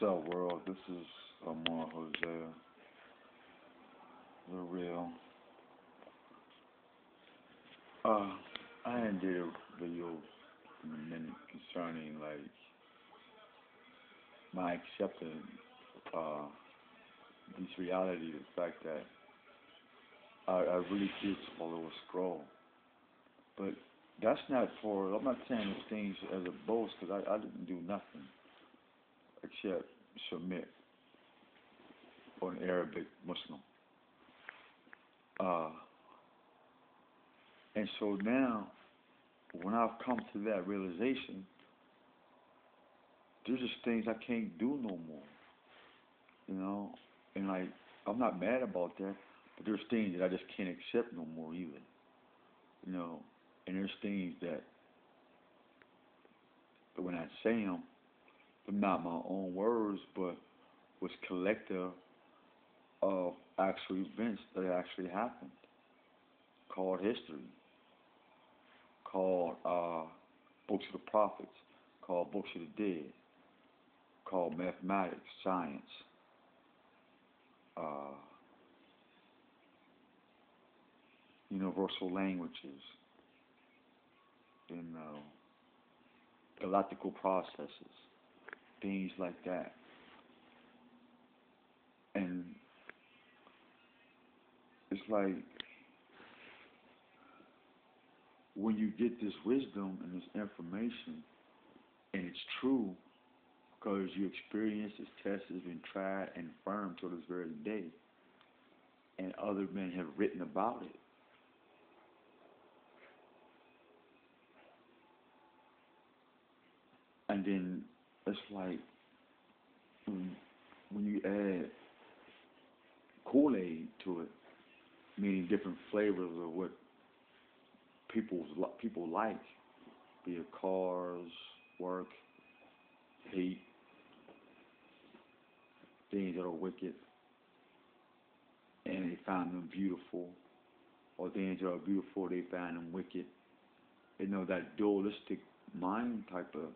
up, world? This is Amar Hosea, the real. I hadn't did a video in a minute concerning like my accepting uh this reality, the fact that I really did swallow a scroll. But that's not for. I'm not saying these things as a boast because I didn't do nothing except submit for an Arabic Muslim. Uh, and so now, when I've come to that realization, there's just things I can't do no more, you know? And like, I'm not mad about that, but there's things that I just can't accept no more either, you know? And there's things that when I say them, they're not my own words, but was collective of actual events that actually happened, called history, called books of the prophets, called books of the dead, called mathematics, science, uh, universal languages, you know, galactical processes, things like that. And it's like when you get this wisdom and this information, and it's true because you experience this test has been tried and firm till this very day, and other men have written about it. And then it's like when you add Kool-Aid to it, meaning different flavors of what people like, be it cars, work, hate, things that are wicked, and they find them beautiful, or things that are beautiful, they find them wicked. You know, that dualistic mind type of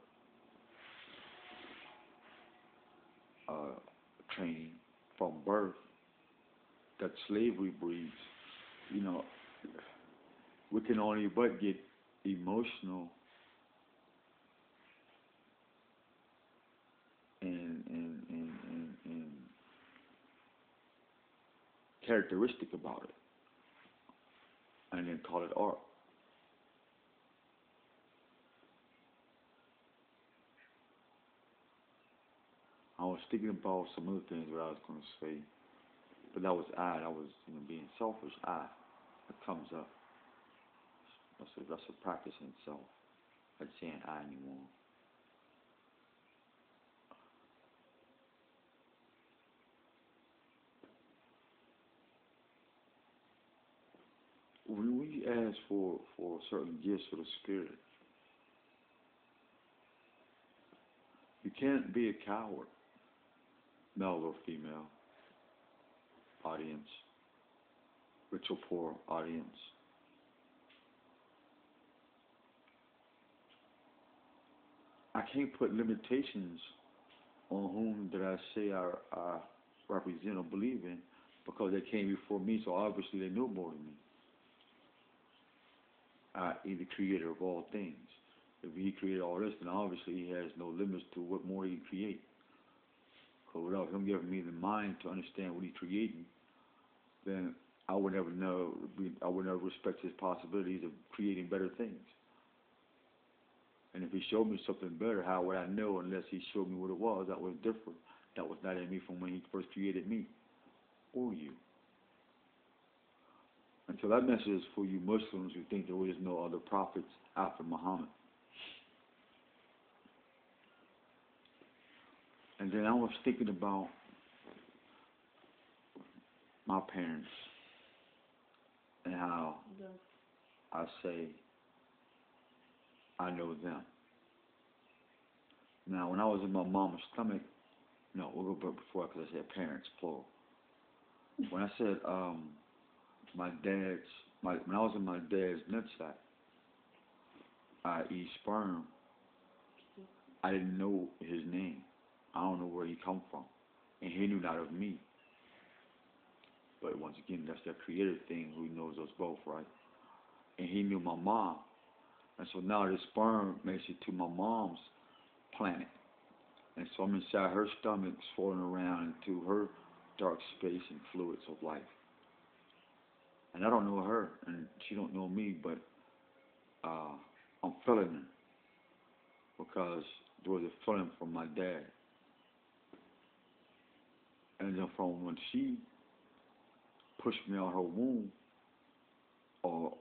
training from birth that slavery breeds. You know, we can only but get emotional and characteristic about it, and then call it art. I was thinking about some other things that I was going to say, but that was I. I was, being selfish. It comes up. That's a practice in itself. I am saying I anymore. When we ask for certain gifts of the spirit, you can't be a coward, male or female, audience, rich or poor audience. I can't put limitations on whom that I say I represent or believe in because they came before me, so obviously they know more than me. I.e., the creator of all things. If he created all this, then obviously he has no limits to what more he can create. Because without him giving me the mind to understand what he's creating, then I would never know, I would never respect his possibilities of creating better things. And if he showed me something better, how would I know unless he showed me what it was that was different, that was not in me from when he first created me or you? And so that message is for you Muslims who think there is no other prophets after Muhammad. And then I was thinking about my parents and how I say I know them. Now, when I was in my mama's stomach, no, we'll go back before because I said parents, plural. When I said when I was in my dad's nutsack, i.e. sperm, I didn't know his name. I don't know where he come from. And he knew not of me. But once again, that's that creator thing who knows us both, right? And he knew my mom. And so now this sperm makes it to my mom's planet. And so I'm inside her stomach, swirling around into her dark space and fluids of life. And I don't know her, and she don't know me, but I'm feeling her because there was a feeling from my dad. And then from when she pushed me out her womb or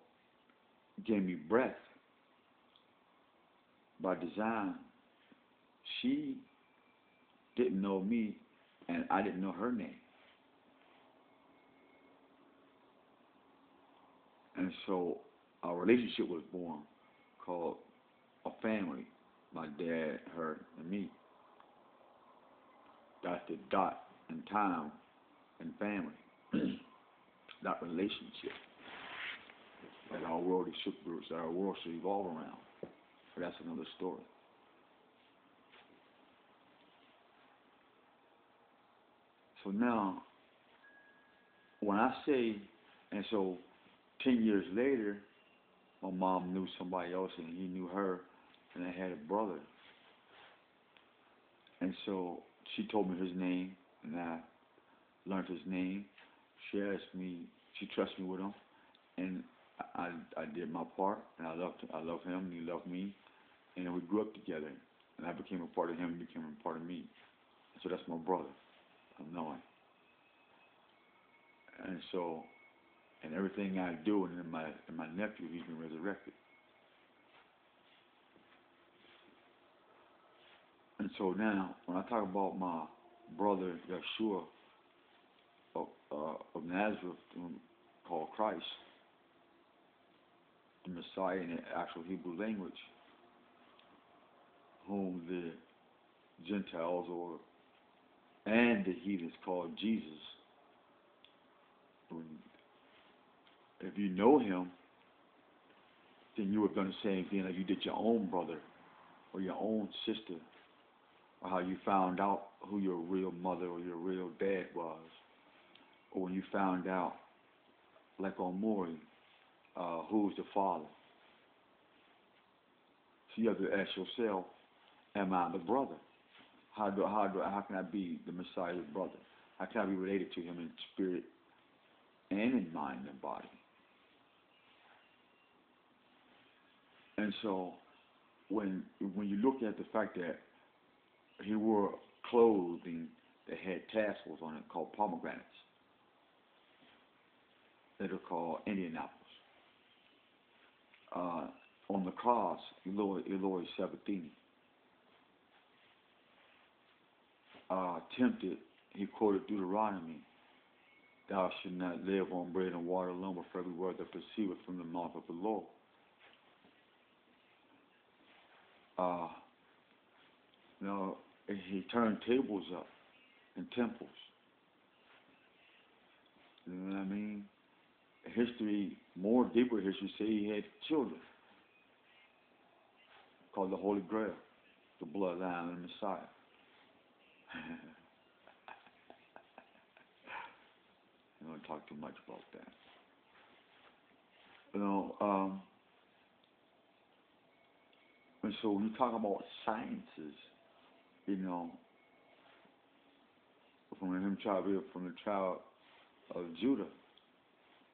gave me breath by design, she didn't know me and I didn't know her name. And so our relationship was born called a family. My dad, her, and me. That's the dot in time and family. That relationship that our world should evolve around. But that's another story. So now, when I say, and so 10 years later, my mom knew somebody else and he knew her, and I had a brother. And so she told me his name, and I learned his name. She asked me, she trusted me with him, and I did my part, and I loved him, and he loved me, and we grew up together, and I became a part of him, and he became a part of me. So that's my brother, I know him. And so, and everything I do, and in my nephew, he's been resurrected. And so now, when I talk about my brother Yeshua of Nazareth, called Christ, the Messiah in the actual Hebrew language, whom the Gentiles and the heathens called Jesus. If you know him, then you would have done the same thing like you did your own brother or your own sister, or how you found out who your real mother or your real dad was, or when you found out, like on Maury, who's the father. So you have to ask yourself, am I the brother? How can I be the Messiah's brother? How can I be related to him in spirit and in mind and body? And so when you look at the fact that he wore clothing that had tassels on it called pomegranates, that are called Indian apples. On the cross, Eloi Sabatini. Tempted, he quoted Deuteronomy, thou shalt not live on bread and water alone, but for every word that proceedeth from the mouth of the Lord. He turned tables up in temples. You know what I mean? History, more deeper history, say he had children called the Holy Grail, the bloodline of the Messiah. I don't want to talk too much about that. And so when you talk about sciences, from the tribe of Judah,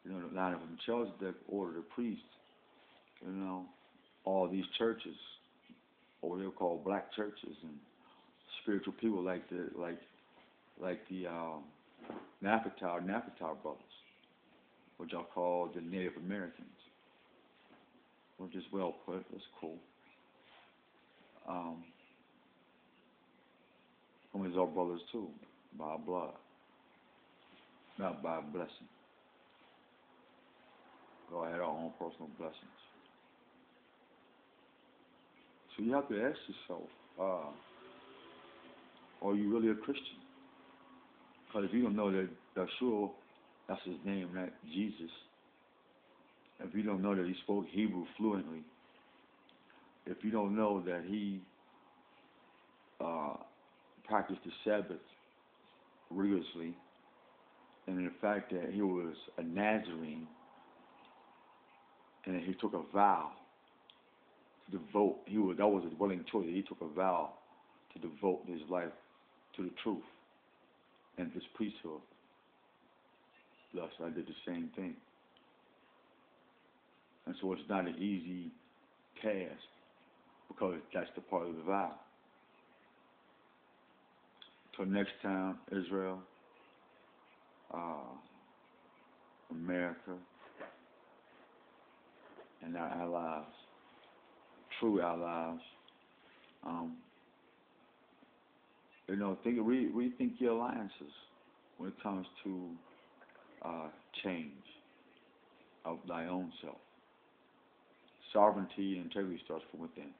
the line of Melchizedek ordered the priests, all these churches, or what they're called black churches, and spiritual people like the Naphatar brothers, which are called the Native Americans, which is well put. That's cool. Some of our brothers too, by blood, not by blessing. God had our own personal blessings. So you have to ask yourself, are you really a Christian? Because if you don't know that Yeshua, that's his name, not Jesus, if you don't know that he spoke Hebrew fluently, if you don't know that he practiced the Sabbath rigorously, and in the fact that he was a Nazarene, and he took a vow to devote. That was a willing choice. He took a vow to devote his life to the truth and his priesthood. Thus, I did the same thing. And so it's not an easy task because that's the part of the vow. Till next time, Israel, America, and our allies, true allies, rethink your alliances when it comes to change of thy own self. Sovereignty and integrity starts from within.